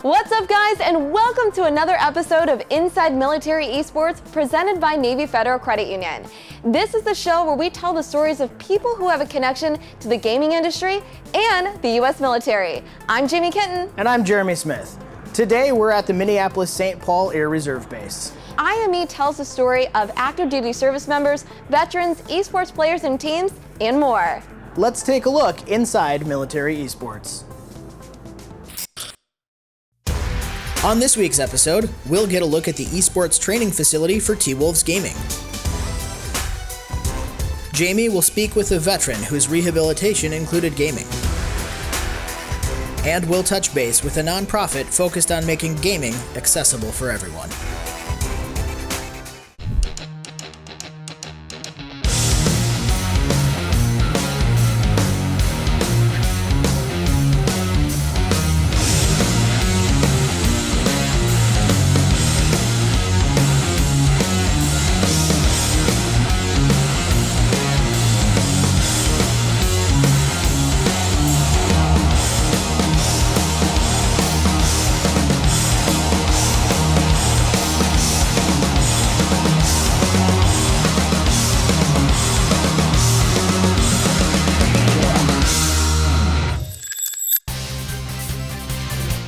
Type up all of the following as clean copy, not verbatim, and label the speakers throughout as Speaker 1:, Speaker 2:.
Speaker 1: What's up, guys, and welcome to another episode of Inside Military Esports presented by Navy Federal Credit Union. This is the show where we tell the stories of people who have a connection to the gaming industry and the U.S. military. I'm Jami Kinton.
Speaker 2: And I'm Jeremy Smith. Today we're at the Minneapolis-St. Paul Air Reserve Base. IME
Speaker 1: tells the story of active duty service members, veterans, esports players and teams, and more.
Speaker 2: Let's take a look inside military esports. On this week's episode, we'll get a look at the esports training facility for T-Wolves Gaming. Jami will speak with a veteran whose rehabilitation included gaming. And we'll touch base with a nonprofit focused on making gaming accessible for everyone.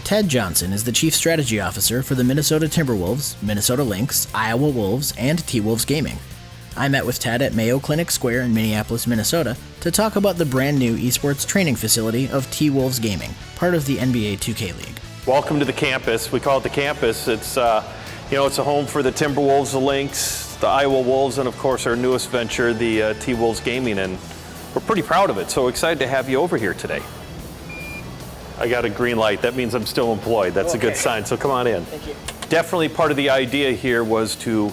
Speaker 2: Ted Johnson is the Chief Strategy Officer for the Minnesota Timberwolves, Minnesota Lynx, Iowa Wolves, and T-Wolves Gaming. I met with Ted at Mayo Clinic Square in Minneapolis, Minnesota to talk about the brand new esports training facility of T-Wolves Gaming, part of the NBA 2K League.
Speaker 3: Welcome to the campus. We call it the campus. It's it's a home for the Timberwolves, the Lynx, the Iowa Wolves, and of course our newest venture, the T-Wolves Gaming, and we're pretty proud of it. So excited to have you over here today. I got a green light. That means I'm still employed. That's okay. A good sign, so come on in.
Speaker 2: Thank you.
Speaker 3: Definitely part of the idea here was to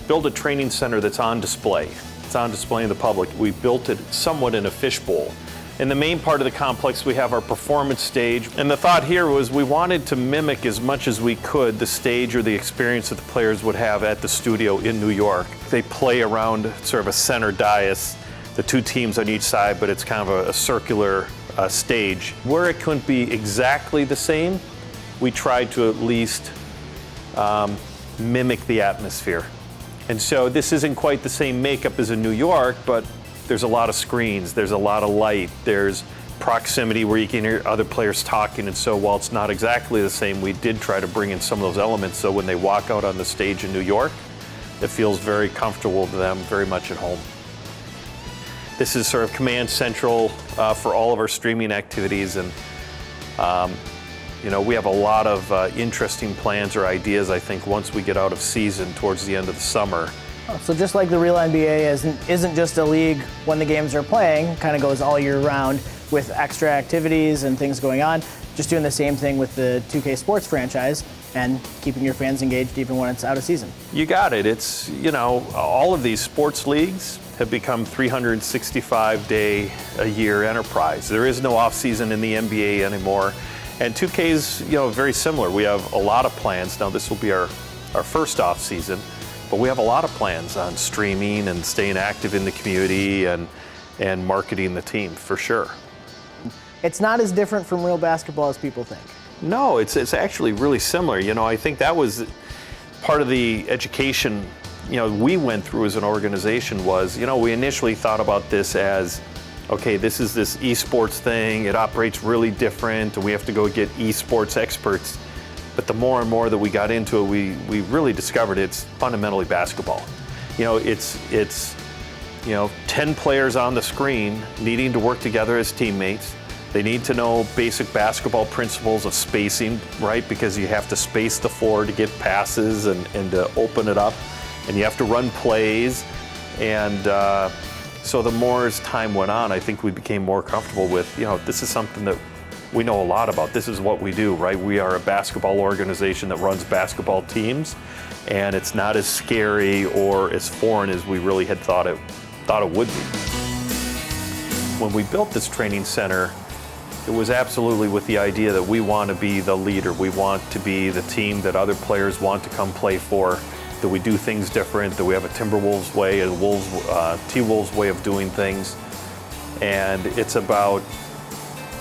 Speaker 3: build a training center that's on display. It's on display in the public. We built it somewhat in a fishbowl. In the main part of the complex, we have our performance stage. And the thought here was we wanted to mimic as much as we could the stage or the experience that the players would have at the studio in New York. They play around sort of a center dais, the two teams on each side, but it's kind of a circular stage. Where it couldn't be exactly the same, we tried to at least mimic the atmosphere. And so this isn't quite the same makeup as in New York, but there's a lot of screens, there's a lot of light, there's proximity where you can hear other players talking, and so while it's not exactly the same, we did try to bring in some of those elements so when they walk out on the stage in New York, it feels very comfortable to them, very much at home. This is sort of command central for all of our streaming activities, and we have a lot of interesting plans or ideas, I think, once we get out of season towards the end of the summer.
Speaker 2: So just like the real NBA isn't just a league when the games are playing, kind of goes all year round with extra activities and things going on, just doing the same thing with the 2K Sports franchise and keeping your fans engaged even when it's out of season.
Speaker 3: You got it. It's, all of these sports leagues have become 365-day a year enterprise. There is no off season in the NBA anymore. And 2K is, very similar. We have a lot of plans. Now this will be our first off season, but we have a lot of plans on streaming and staying active in the community and marketing the team for sure.
Speaker 2: It's not as different from real basketball as people think.
Speaker 3: No, it's actually really similar. I think that was part of the education we went through as an organization was, we initially thought about this as, okay, this is this esports thing, it operates really different, and we have to go get esports experts. But the more and more that we got into it, we really discovered it's fundamentally basketball. It's 10 players on the screen needing to work together as teammates. They need to know basic basketball principles of spacing, right? Because you have to space the floor to get passes and to open it up. And you have to run plays, and so the more as time went on, I think we became more comfortable with, this is something that we know a lot about. This is what we do, right? We are a basketball organization that runs basketball teams, and it's not as scary or as foreign as we really had thought it would be. When we built this training center, it was absolutely with the idea that we want to be the leader. We want to be the team that other players want to come play for. that we do things different, that we have a Timberwolves way, a T-Wolves way of doing things. And it's about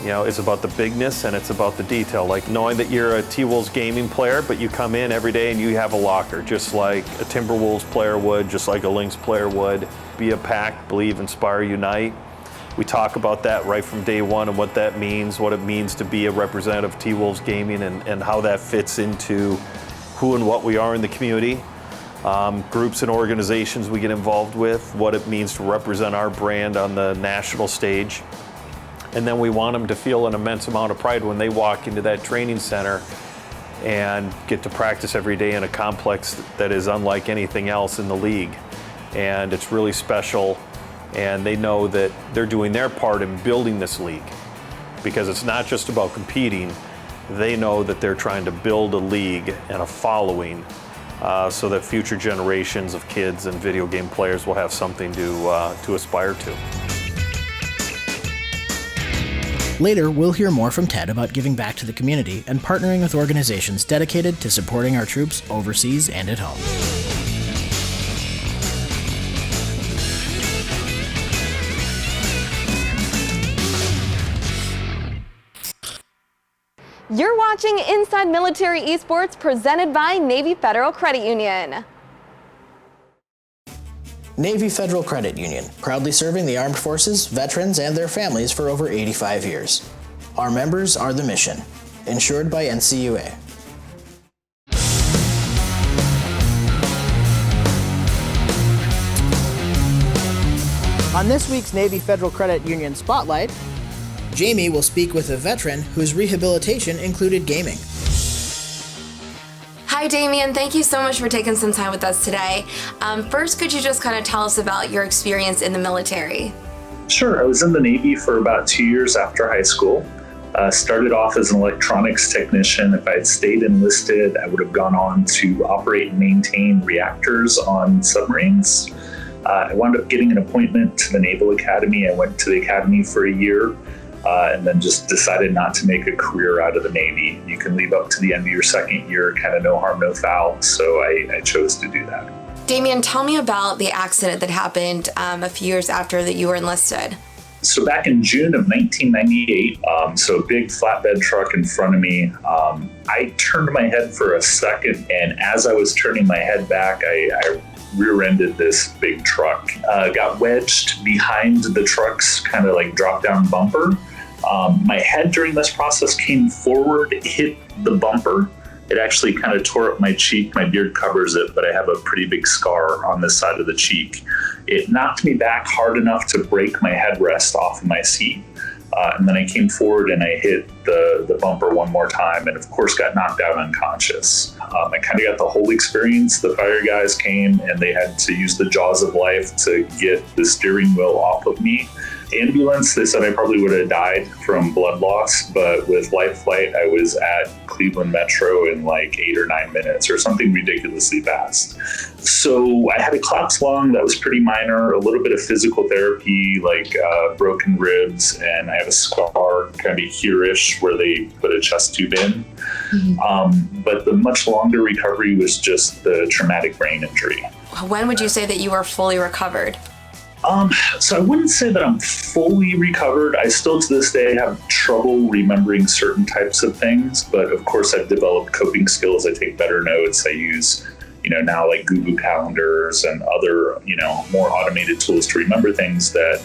Speaker 3: You know, it's about the bigness and it's about the detail. Like knowing that you're a T-Wolves gaming player, but you come in every day and you have a locker, just like a Timberwolves player would, just like a Lynx player would. Be a pack, believe, inspire, unite. We talk about that right from day one and what that means, what it means to be a representative of T-Wolves gaming and how that fits into who and what we are in the community. Groups and organizations we get involved with, what it means to represent our brand on the national stage. And then we want them to feel an immense amount of pride when they walk into that training center and get to practice every day in a complex that is unlike anything else in the league. And it's really special, and they know that they're doing their part in building this league, because it's not just about competing. They know that they're trying to build a league and a following so that future generations of kids and video game players will have something to aspire to.
Speaker 2: Later, we'll hear more from Ted about giving back to the community and partnering with organizations dedicated to supporting our troops overseas and at home.
Speaker 1: You're watching Inside Military Esports, presented by Navy Federal Credit Union.
Speaker 2: Navy Federal Credit Union, proudly serving the armed forces, veterans, and their families for over 85 years. Our members are the mission. Insured by NCUA. On this week's Navy Federal Credit Union Spotlight, Jami will speak with a veteran whose rehabilitation included gaming.
Speaker 1: Hi, Damien. Thank you so much for taking some time with us today. First, could you just kind of tell us about your experience in the military?
Speaker 4: Sure. I was in the Navy for about 2 years after high school. Started off as an electronics technician. If I had stayed enlisted, I would have gone on to operate and maintain reactors on submarines. I wound up getting an appointment to the Naval Academy. I went to the academy for a year. And then just decided not to make a career out of the Navy. You can leave up to the end of your second year, kind of no harm, no foul. So I chose to do that.
Speaker 1: Damien, tell me about the accident that happened a few years after that you were enlisted.
Speaker 4: So back in June of 1998, so a big flatbed truck in front of me, I turned my head for a second. And as I was turning my head back, I rear-ended this big truck. Got wedged behind the truck's kind of like drop-down bumper. My head during this process came forward, hit the bumper. It actually kind of tore up my cheek. My beard covers it, but I have a pretty big scar on this side of the cheek. It knocked me back hard enough to break my headrest off of my seat. And then I came forward and I hit the bumper one more time and of course got knocked out unconscious. I kind of got the whole experience. The fire guys came and they had to use the jaws of life to get the steering wheel off of me. Ambulance, they said I probably would have died from blood loss, but with life flight, I was at Cleveland Metro in like 8 or 9 minutes or something ridiculously fast. So I had a collapsed lung that was pretty minor, a little bit of physical therapy, like broken ribs, and I have a scar kind of here-ish where they put a chest tube in. Mm-hmm. But the much longer recovery was just the traumatic brain injury.
Speaker 1: When would you say that you were fully recovered?
Speaker 4: So I wouldn't say that I'm fully recovered. I still to this day have trouble remembering certain types of things, but of course I've developed coping skills. I take better notes. I use, now like Google calendars and other, more automated tools to remember things that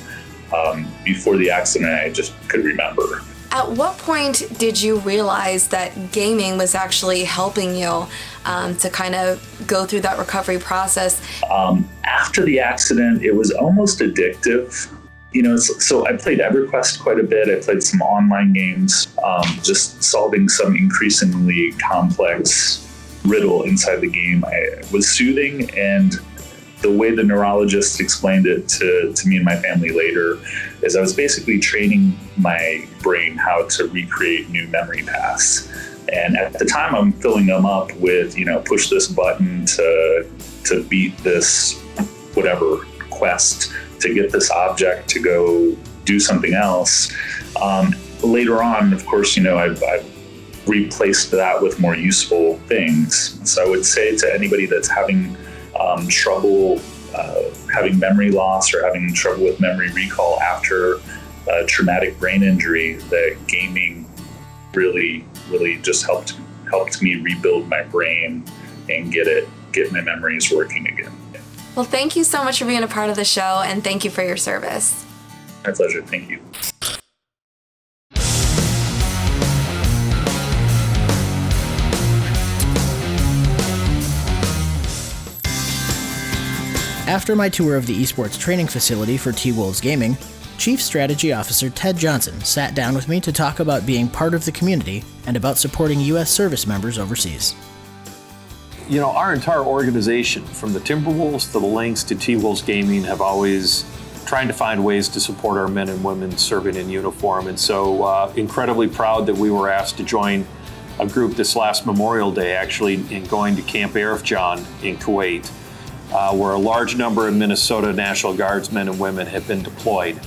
Speaker 4: before the accident I just could remember.
Speaker 1: At what point did you realize that gaming was actually helping you to kind of go through that recovery process?
Speaker 4: After the accident, it was almost addictive. So I played EverQuest quite a bit. I played some online games, just solving some increasingly complex riddle inside the game. It was soothing, and the way the neurologist explained it to me and my family later is I was basically training my brain how to recreate new memory paths. And at the time, I'm filling them up with, push this button to beat this whatever quest, to get this object to go do something else. Later on, of course, I've replaced that with more useful things. So I would say to anybody that's having trouble having memory loss or having trouble with memory recall after a traumatic brain injury, that gaming really just helped me rebuild my brain and get my memories working again.
Speaker 1: Well, thank you so much for being a part of the show, and thank you for your service.
Speaker 4: My pleasure. Thank you.
Speaker 2: After my tour of the esports training facility for T-Wolves Gaming, Chief Strategy Officer Ted Johnson sat down with me to talk about being part of the community and about supporting U.S. service members overseas.
Speaker 3: You know, our entire organization, from the Timberwolves to the Lynx to T-Wolves Gaming, have always trying to find ways to support our men and women serving in uniform. And so incredibly proud that we were asked to join a group this last Memorial Day, actually, in going to Camp Arifjan in Kuwait, where a large number of Minnesota National Guardsmen and women have been deployed.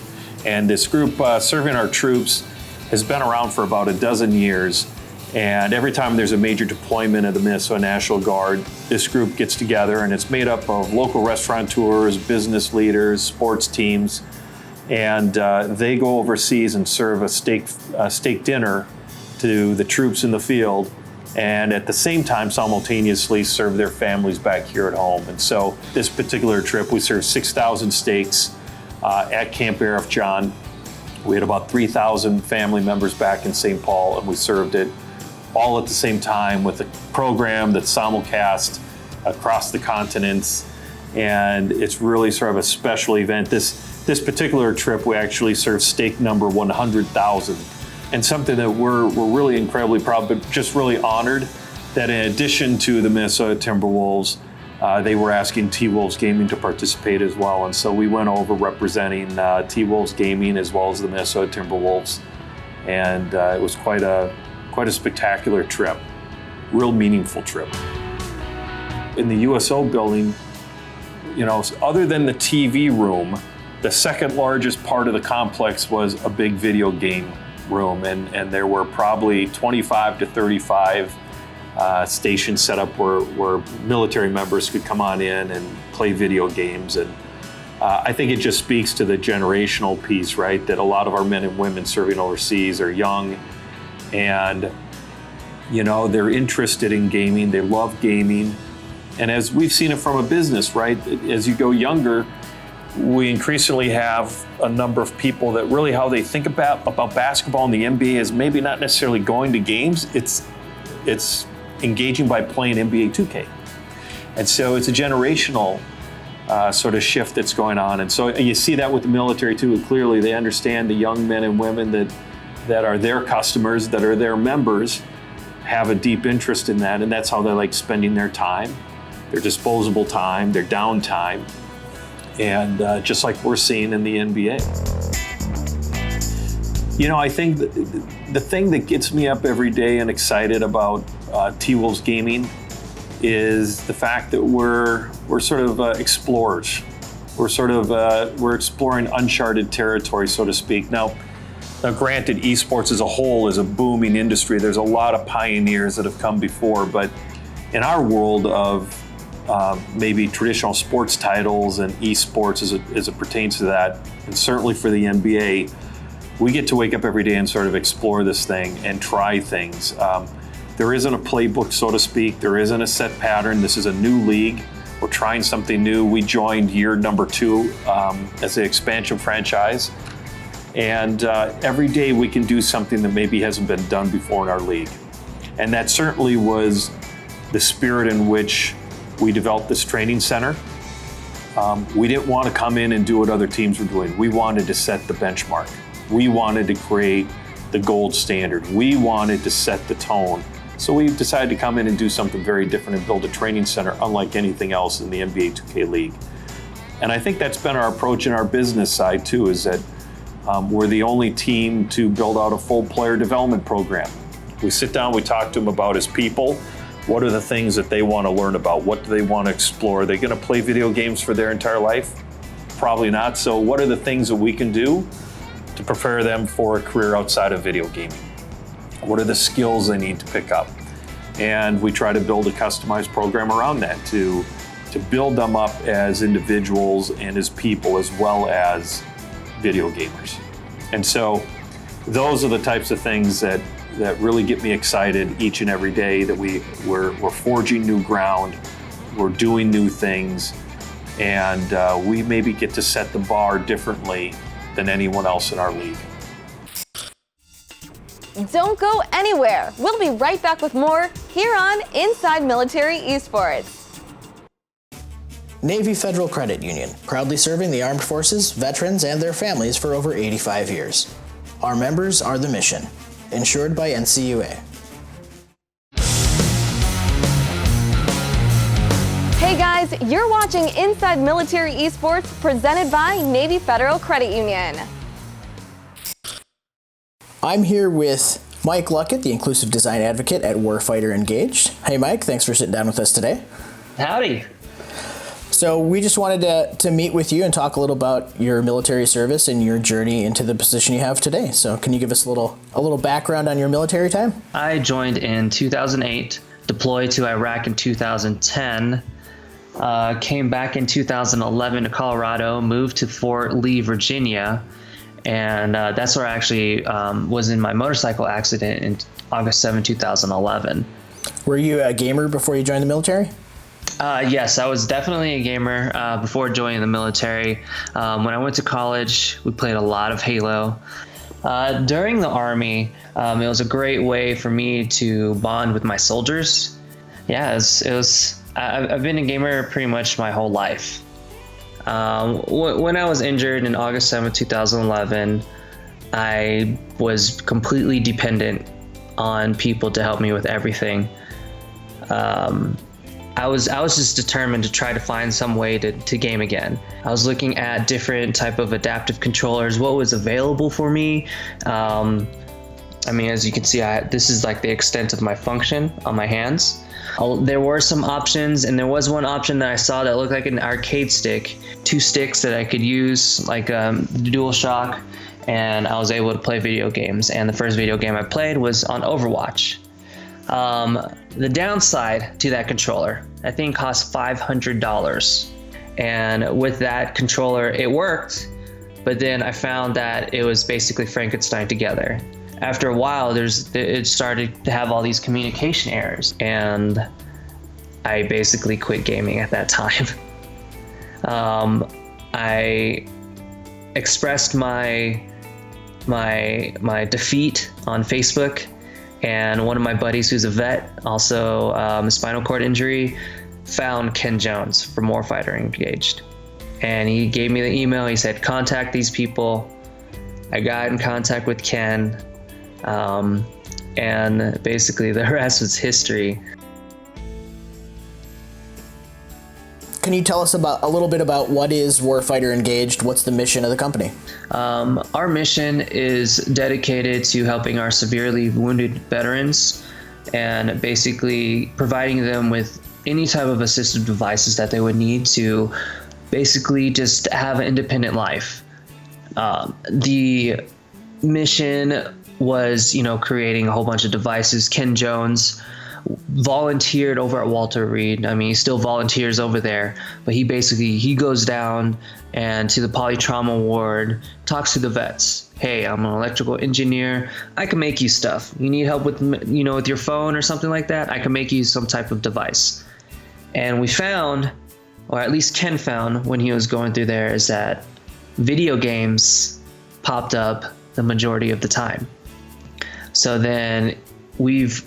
Speaker 3: And this group serving our troops has been around for about a dozen years. And every time there's a major deployment of the Minnesota National Guard, this group gets together, and it's made up of local restaurateurs, business leaders, sports teams, and they go overseas and serve a steak dinner to the troops in the field, and at the same time simultaneously serve their families back here at home. And so this particular trip, we served 6,000 steaks at Camp Arifjan. We had about 3,000 family members back in St. Paul, and we served it all at the same time with a program that's simulcast across the continents. And it's really sort of a special event. This particular trip, we actually served steak number 100,000. And something that we're really incredibly proud, but just really honored that in addition to the Minnesota Timberwolves, they were asking T-Wolves Gaming to participate as well. And so we went over representing T-Wolves Gaming as well as the Minnesota Timberwolves. And it was quite a spectacular trip, real meaningful trip. In the USO building, you know, other than the TV room, the second largest part of the complex was a big video game room, and there were probably 25 to 35 stations set up where military members could come on in and play video games. And I think it just speaks to the generational piece, right? That a lot of our men and women serving overseas are young, and you know, they're interested in gaming, they love gaming. And as we've seen it from a business, right? As you go younger, we increasingly have a number of people that really how they think about basketball and the NBA is maybe not necessarily going to games, it's engaging by playing NBA 2K. And so it's a generational sort of shift that's going on. And so you see that with the military too. Clearly they understand the young men and women that are their customers, that are their members, have a deep interest in that, and that's how they like spending their time, their disposable time, their downtime, and just like we're seeing in the NBA. You know, I think the thing that gets me up every day and excited about T-Wolves Gaming is the fact that we're sort of explorers. We're exploring uncharted territory, so to speak. Now, granted, esports as a whole is a booming industry. There's a lot of pioneers that have come before, but in our world of maybe traditional sports titles and esports as it pertains to that, and certainly for the NBA, we get to wake up every day and sort of explore this thing and try things. There isn't a playbook, so to speak. There isn't a set pattern. This is a new league. We're trying something new. We joined year number 2 as an expansion franchise. And every day we can do something that maybe hasn't been done before in our league. And that certainly was the spirit in which we developed this training center. We didn't want to come in and do what other teams were doing. We wanted to set the benchmark. We wanted to create the gold standard. We wanted to set the tone. So we decided to come in and do something very different and build a training center unlike anything else in the NBA 2K League. And I think that's been our approach in our business side too, is that we're the only team to build out a full player development program. We sit down, we talk to them about as people, what are the things that they want to learn about? What do they want to explore? Are they going to play video games for their entire life? Probably not. So what are the things that we can do to prepare them for a career outside of video gaming? What are the skills they need to pick up? And we try to build a customized program around that to build them up as individuals and as people as well as video gamers. And so those are the types of things that really get me excited each and every day, that we're forging new ground, we're doing new things, and we maybe get to set the bar differently than anyone else in our league.
Speaker 1: Don't go anywhere. We'll be right back with more here on Inside Military Esports.
Speaker 2: Navy Federal Credit Union, proudly serving the armed forces, veterans, and their families for over 85 years. Our members are the mission. Insured by NCUA.
Speaker 1: Hey guys, you're watching Inside Military Esports presented by Navy Federal Credit Union.
Speaker 2: I'm here with Mike Luckett, the Inclusive Design Advocate at Warfighter Engaged. Hey Mike, thanks for sitting down with us today.
Speaker 5: Howdy.
Speaker 2: So we just wanted to meet with you and talk a little about your military service and your journey into the position you have today. So can you give us a little background on your military time?
Speaker 5: I joined in 2008, deployed to Iraq in 2010, came back in 2011 to Colorado, moved to Fort Lee, Virginia, and that's where I actually was in my motorcycle accident in August 7, 2011.
Speaker 2: Were you a gamer before you joined the military?
Speaker 5: Yes, I was definitely a gamer before joining the military. When I went to college, we played a lot of Halo. During the Army, it was a great way for me to bond with my soldiers. Yeah, I've been a gamer pretty much my whole life. When I was injured in August 7th, 2011, I was completely dependent on people to help me with everything. I was just determined to try to find some way to game again. I was looking at different type of adaptive controllers, what was available for me. I mean, as you can see, this is like the extent of my function on my hands. There were some options, and there was one option that I saw that looked like an arcade stick, 2 sticks that I could use, like DualShock, and I was able to play video games. And the first video game I played was on Overwatch. The downside to that controller, I think, cost $500. And with that controller, it worked, but then I found that it was basically Frankenstein together. After a while, it started to have all these communication errors, and I basically quit gaming at that time. I expressed my defeat on Facebook, and one of my buddies who's a vet, also a spinal cord injury, found Ken Jones from Warfighter Engaged. And he gave me the email. He said, contact these people. I got in contact with Ken, and basically the rest was history.
Speaker 2: Can you tell us a little bit about what is Warfighter Engaged? What's the mission of the company?
Speaker 5: Our mission is dedicated to helping our severely wounded veterans and basically providing them with any type of assistive devices that they would need to basically just have an independent life. The mission was, creating a whole bunch of devices. Ken Jones volunteered over at Walter Reed. I mean, he still volunteers over there, but he goes down and to the polytrauma ward, talks to the vets. Hey, I'm an electrical engineer. I can make you stuff. You need help with, with your phone or something like that? I can make you some type of device. And we found, or at least Ken found when he was going through there, is that video games popped up the majority of the time. So then we've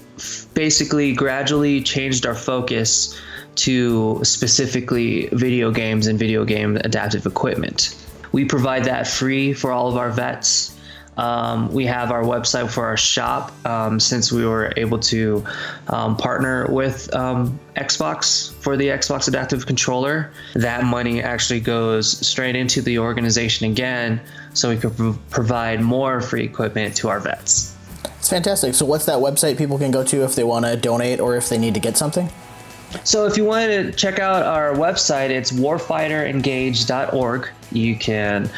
Speaker 5: basically gradually changed our focus to specifically video games and video game adaptive equipment. We provide that free for all of our vets. We have our website for our shop, since we were able to partner with Xbox for the Xbox Adaptive Controller. That money actually goes straight into the organization again, so we could provide more free equipment to our vets.
Speaker 2: It's fantastic. So what's that website people can go to if they want to donate or if they need to get something?
Speaker 5: So if you wanted to check out our website, it's warfighterengaged.org. You can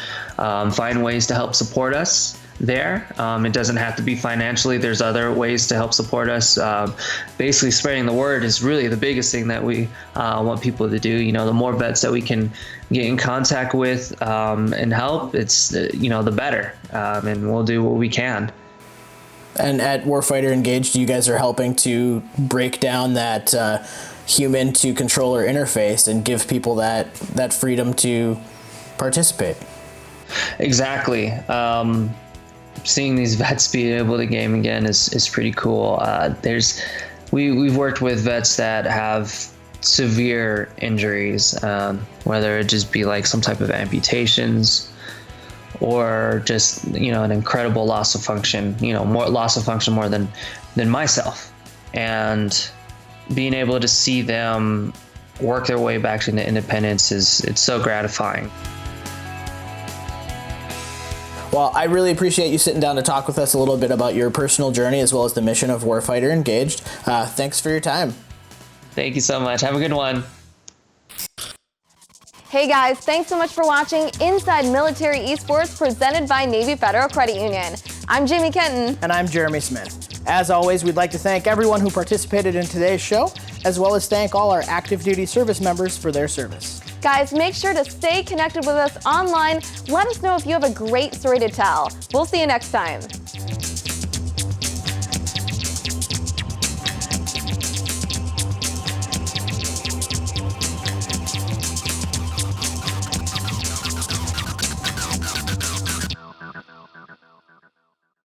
Speaker 5: find ways to help support us. there. It doesn't have to be financially. There's other ways to help support us. Basically, spreading the word is really the biggest thing that we want people to do. You know, the more vets that we can get in contact with and help, it's the better. And we'll do what we can.
Speaker 2: And at Warfighter Engaged, you guys are helping to break down that human to controller interface and give people that freedom to participate.
Speaker 5: Exactly. Seeing these vets be able to game again is pretty cool. We've worked with vets that have severe injuries, whether it just be like some type of amputations or just an incredible loss of function. More loss of function more than myself, and being able to see them work their way back to independence it's so gratifying.
Speaker 2: Well, I really appreciate you sitting down to talk with us a little bit about your personal journey as well as the mission of Warfighter Engaged. Thanks for your time.
Speaker 5: Thank you so much. Have a good one.
Speaker 1: Hey guys, thanks so much for watching Inside Military Esports presented by Navy Federal Credit Union. I'm Jami Kinton.
Speaker 2: And I'm Jeremy Smith. As always, we'd like to thank everyone who participated in today's show, as well as thank all our active duty service members for their service.
Speaker 1: Guys, make sure to stay connected with us online. Let us know if you have a great story to tell. We'll see you next time.